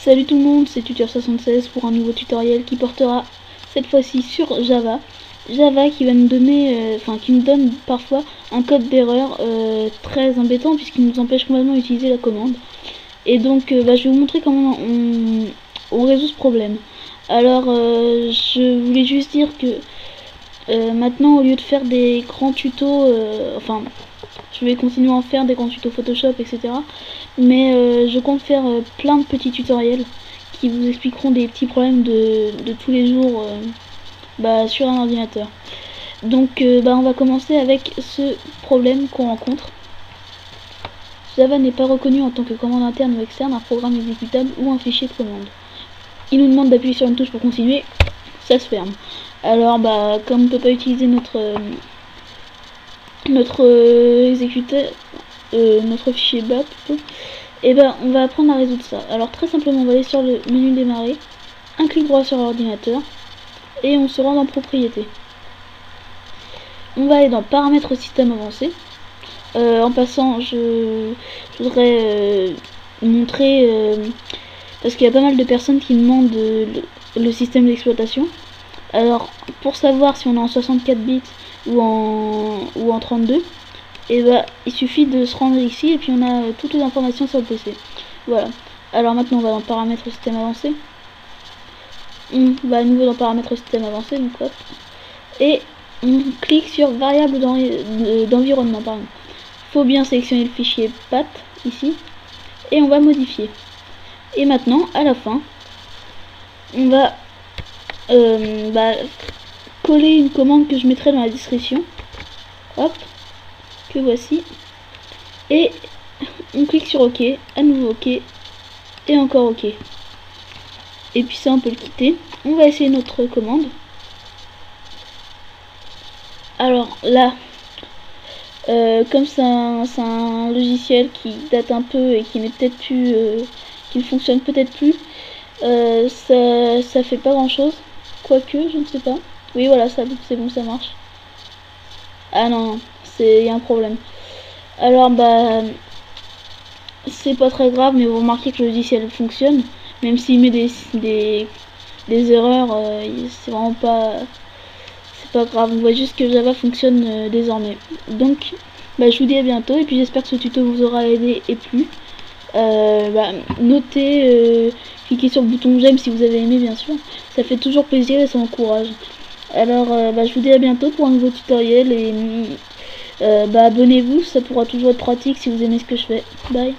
Salut tout le monde, c'est Tuteur76 pour un nouveau tutoriel qui portera cette fois-ci sur Java. Java qui va nous donner, qui nous donne parfois un code d'erreur très embêtant puisqu'il nous empêche complètement d'utiliser la commande. Et donc je vais vous montrer comment on résout ce problème. Alors je voulais juste dire que maintenant, au lieu de faire des grands tutos, je vais continuer à en faire des grands tutos Photoshop, etc. Mais je compte faire plein de petits tutoriels qui vous expliqueront des petits problèmes de tous les jours sur un ordinateur. Donc on va commencer avec ce problème qu'on rencontre. Java n'est pas reconnu en tant que commande interne ou externe, un programme exécutable ou un fichier de commande. Il nous demande d'appuyer sur une touche pour continuer, ça se ferme. Alors comme on ne peut pas utiliser notre fichier BAP, et on va apprendre à résoudre ça. Alors très simplement, on va aller sur le menu démarrer, un clic droit sur l'ordinateur et on se rend dans propriétés. On va aller dans paramètres système avancé. En passant, je voudrais montrer, parce qu'il y a pas mal de personnes qui demandent le système d'exploitation. Alors pour savoir si on est en 64 bits ou en 32, il suffit de se rendre ici et puis on a toutes les informations sur le PC. Voilà. Alors maintenant on va dans paramètres système avancé. On va à nouveau dans paramètres système avancé, donc hop. Et on clique sur variable d'environnement, pardon. Faut bien sélectionner le fichier path ici et on va modifier. Et maintenant à la fin on va coller une commande que je mettrai dans la description, hop, que voici, et on clique sur OK, à nouveau OK, et encore OK. Et puis ça on peut le quitter. On va essayer notre commande. Alors là, comme c'est un logiciel qui date un peu et qui n'est peut-être plus, qui ne fonctionne peut-être plus, ça fait pas grand chose. Quoique, je ne sais pas. Oui, voilà, ça, c'est bon, ça marche. Ah non, il y a un problème. Alors, c'est pas très grave, mais vous remarquez que le logiciel fonctionne. Même s'il met des erreurs, c'est vraiment pas... C'est pas grave, on voit juste que Java fonctionne désormais. Donc, je vous dis à bientôt, et puis j'espère que ce tuto vous aura aidé et plu. Notez, cliquez sur le bouton j'aime si vous avez aimé, bien sûr, ça fait toujours plaisir et ça encourage. Alors je vous dis à bientôt pour un nouveau tutoriel et abonnez-vous, ça pourra toujours être pratique si vous aimez ce que je fais. Bye.